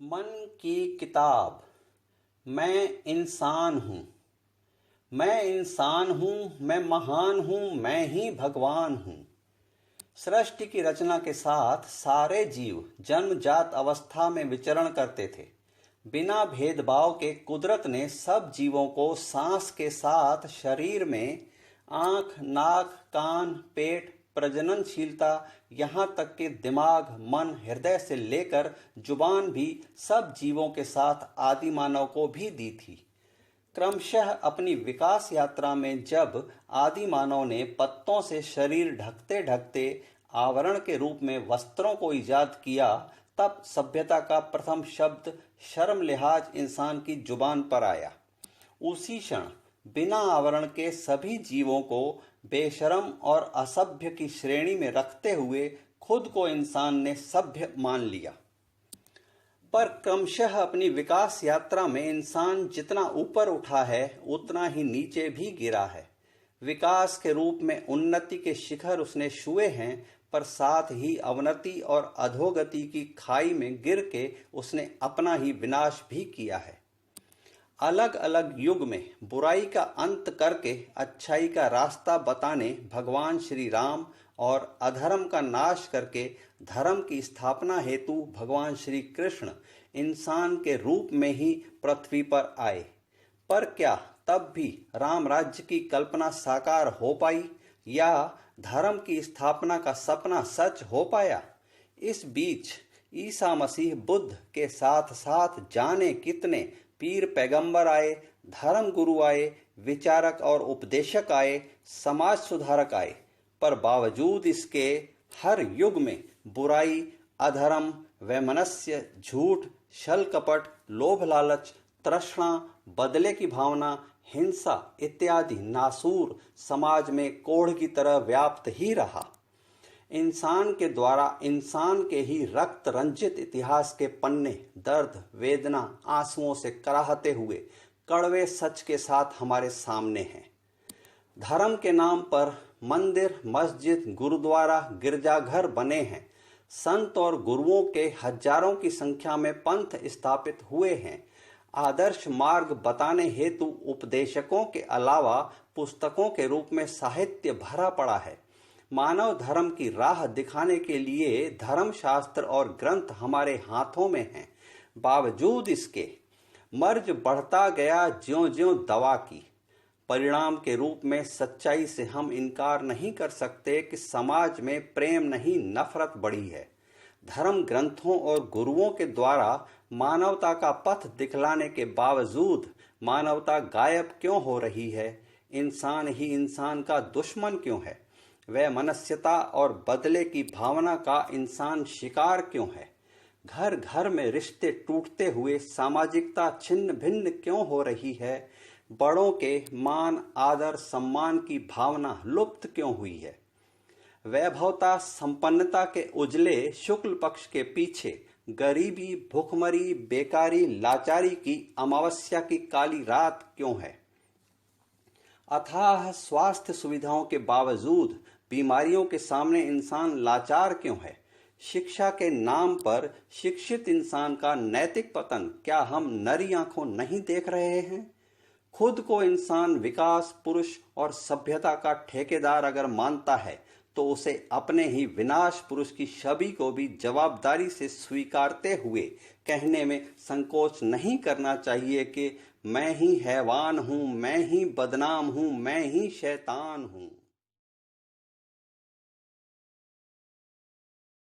मन की किताब। मैं इंसान हूँ। मैं इंसान हूँ, मैं महान हूँ, मैं ही भगवान हूँ। सृष्टि की रचना के साथ सारे जीव जन्मजात अवस्था में विचरण करते थे। बिना भेदभाव के कुदरत ने सब जीवों को सांस के साथ शरीर में आँख, नाक, कान, पेट, प्रजननशीलता, यहाँ तक कि दिमाग, मन, हृदय से लेकर जुबान भी सब जीवों के साथ आदि मानव को भी दी थी। क्रमशः अपनी विकास यात्रा में जब आदि मानव ने पत्तों से शरीर ढकते ढकते आवरण के रूप में वस्त्रों को ईजाद किया, तब सभ्यता का प्रथम शब्द शर्म लिहाज इंसान की जुबान पर आया। उसी क्षण बिना आवरण के सभी जीवों को बेशर्म और असभ्य की श्रेणी में रखते हुए खुद को इंसान ने सभ्य मान लिया। पर क्रमशः अपनी विकास यात्रा में इंसान जितना ऊपर उठा है उतना ही नीचे भी गिरा है। विकास के रूप में उन्नति के शिखर उसने छुए हैं, पर साथ ही अवनति और अधोगति की खाई में गिर के उसने अपना ही विनाश भी किया है। अलग अलग युग में बुराई का अंत करके अच्छाई का रास्ता बताने भगवान श्री राम और अधर्म का नाश करके धर्म की स्थापना हेतु भगवान श्री कृष्ण इंसान के रूप में ही पृथ्वी पर आए। पर क्या तब भी राम राज्य की कल्पना साकार हो पाई या धर्म की स्थापना का सपना सच हो पाया? इस बीच ईसा मसीह बुद्ध के साथ साथ जाने कितने पीर पैगंबर आए, धर्म गुरु आए, विचारक और उपदेशक आए, समाज सुधारक आए, पर बावजूद इसके हर युग में बुराई, अधर्म, वैमनस्य, झूठ, छल कपट, लोभ लालच, तृष्णा, बदले की भावना, हिंसा इत्यादि नासूर समाज में कोढ़ की तरह व्याप्त ही रहा। इंसान के द्वारा इंसान के ही रक्त रंजित इतिहास के पन्ने दर्द, वेदना, आंसुओं से कराहते हुए कड़वे सच के साथ हमारे सामने हैं। धर्म के नाम पर मंदिर, मस्जिद, गुरुद्वारा, गिरजाघर बने हैं। संत और गुरुओं के हजारों की संख्या में पंथ स्थापित हुए हैं। आदर्श मार्ग बताने हेतु उपदेशकों के अलावा पुस्तकों के रूप में साहित्य भरा पड़ा है। मानव धर्म की राह दिखाने के लिए धर्मशास्त्र और ग्रंथ हमारे हाथों में हैं। बावजूद इसके मर्ज बढ़ता गया ज्यों-ज्यों दवा की। परिणाम के रूप में सच्चाई से हम इनकार नहीं कर सकते कि समाज में प्रेम नहीं नफरत बढ़ी है। धर्म ग्रंथों और गुरुओं के द्वारा मानवता का पथ दिखलाने के बावजूद मानवता गायब क्यों हो रही है? इंसान ही इंसान का दुश्मन क्यों है? वह मनुष्यता और बदले की भावना का इंसान शिकार क्यों है? घर घर में रिश्ते टूटते हुए सामाजिकता छिन्न भिन्न क्यों हो रही है? बड़ों के मान, आदर, सम्मान की भावना लुप्त क्यों हुई है? वैभवता, संपन्नता के उजले शुक्ल पक्ष के पीछे गरीबी, भूखमरी, बेकारी, लाचारी की अमावस्या की काली रात क्यों है? अथाह स्वास्थ्य सुविधाओं के बावजूद बीमारियों के सामने इंसान लाचार क्यों है? शिक्षा के नाम पर शिक्षित इंसान का नैतिक पतन क्या हम नरी आंखों नहीं देख रहे हैं? खुद को इंसान विकास पुरुष और सभ्यता का ठेकेदार अगर मानता है तो उसे अपने ही विनाश पुरुष की छवि को भी जवाबदारी से स्वीकारते हुए कहने में संकोच नहीं करना चाहिए कि मैं ही हैवान हूँ, मैं ही बदनाम हूँ, मैं ही शैतान हूँ।